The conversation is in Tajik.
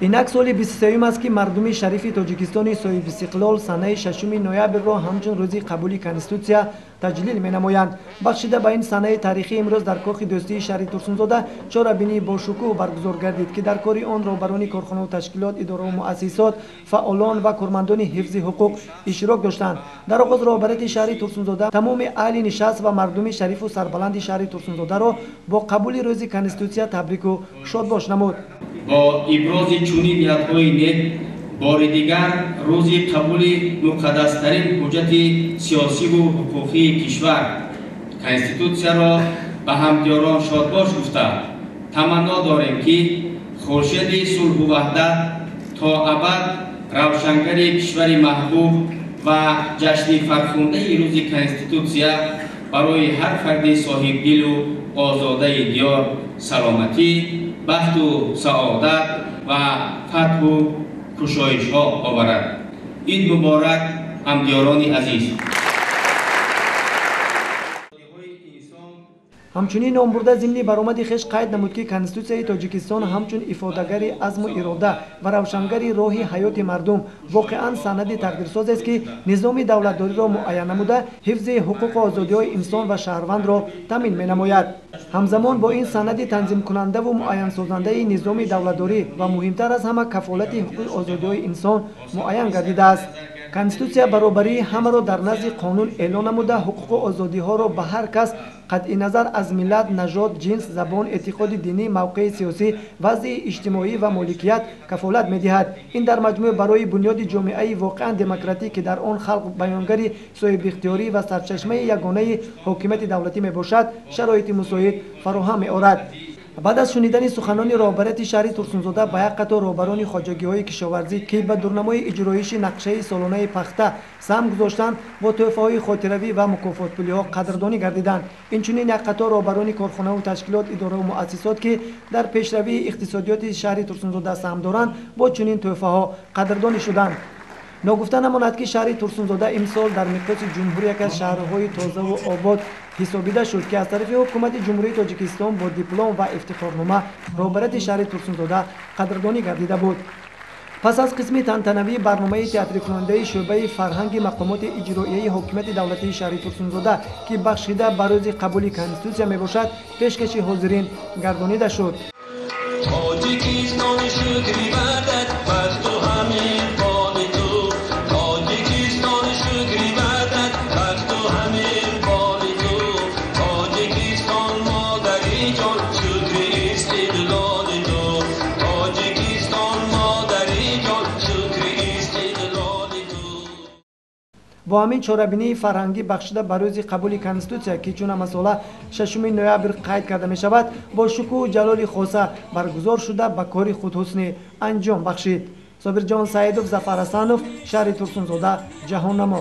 инак соли 23 аст ки мардуми шарифи тоҷикистони соҳиби истиқлол санаи 6 ноябрро ҳамчун рӯзи қабули конститутсия таҷлил менамоянд. бахшида ба ин санаи таърихӣ имрӯз дар кохи дӯстии шаҳри Турсунзода чорабинии бошукӯҳ баргузор гардид ки дар кори он роҳбарони корхонаҳо, ташкилот, идораву муассисот, фаъолон ва кормандони ҳифзи ҳуқуқ иштирок доштанд. дар оғоз роҳбарияти шаҳри Турсунзода тамоми аҳли нишаст ва мардуми шарифу сарбаланди шаҳри Турсунзодаро бо қабули рӯзи конститутсия табрику шодбош намуд. бо ибрози чунин ниятҳои нек бори дигар рӯзи қабули муқаддастарин ҳуҷҷати сиёсиву ҳуқуқии кишвар конститутсияро ба ҳамдиёрон шодбош гуфта таманно дорем ки хуршеди сулҳу ваҳдат то абад равшангари кишвари маҳбуб ва ҷашни фархундаи рӯзи конститутсия барои ҳар фарди соҳибдилу озодаи диёр саломатӣ, бахту саодат ва фатҳу кушоишҳо оварад. ин муборак ҳамдиёрони азиз. ҳамчунин номбурда зимни баромади хеш қайд намуд ки конститутсияи тоҷикистон ҳамчун ифодагари азму ирода ва равшангари роҳи ҳаёти мардум воқеан санади тақдирсозест ки низоми давлатдориро муайян намуда ҳифзи ҳуқуқу озодиҳои инсон ва шаҳрвандро таъмин менамояд. ҳамзамон бо ин санади танзимкунандаву муайянсозандаи низоми давлатдорӣ ва муҳимтар аз ҳама кафолати ҳуқуқи озодиҳои инсон муайян гардидааст. конститутсия баробарии ҳамаро дар назди қонун эълон намуда ҳуқуқу озодиҳоро ба ҳар кас қатъи назар аз миллат, нажод, ҷинс, забон, эътиқоди динӣ, мавқеи сиёсӣ, вазъи иҷтимоӣ ва моликият кафолат медиҳад. ин дар маҷмӯъ барои бунёди ҷомеаи воқеан демократӣ ки дар он халқ баёнгари соҳибихтиёрӣ ва сарчашмаи ягонаи ҳокимияти давлатӣ мебошад шароити мусоид фароҳам меорад. баъд аз шунидани суханони роҳбарияти шаҳри Турсунзода ба як қатор роҳбарони хоҷагиҳои кишоварзӣ ки ба дурнамои иҷроиши нақшаи солонаи пахта сам гузоштанд бо тӯҳфаҳои хотиравӣ ва мукофотпулиҳо қадрдонӣ гардиданд. инчунин як қатор роҳбарони корхонаҳо, ташкилот, иdoravu муассисот ки дар пешравии иқтисодиёти шаҳри Турсунзода саҳм доранд бо чунин тӯҳфаҳо қадрдонӣ шуданд. ногуфта намонад ки шаҳри Турсунзода имсол дар миқёси ҷумҳур яке аз шаҳрҳои тозаву обод ҳисобида шуд ки аз тарафи ҳукумати ҷумҳурии Тоҷикистон бо диплом ва ифтихорнома роҳбарияти шаҳри Турсунзода қадрдонӣ гардида буд. пас аз қисми тантанавии барномаи театрикунандаи шӯъбаи фарҳанги мақомоти иҷроияи ҳокимияти давлатии шаҳри Турсунзода ки бахшида ба рӯзи қабули конститутсия мебошад пешкаши ҳозирин гардонида шуд. бо ҳамин чорабинии фарҳангӣ бахшида ба рӯзи қабули конститутсия ки чунамасола 6 ноябр қайд карда мешавад бо шукӯҳу ҷалоли хоса баргузор шуда ба кори худ ҳусни анҷом бахшид. Собирҷон Саидов, Зафар Асанов, шаҳри Турсунзода, ҷаҳоннамо.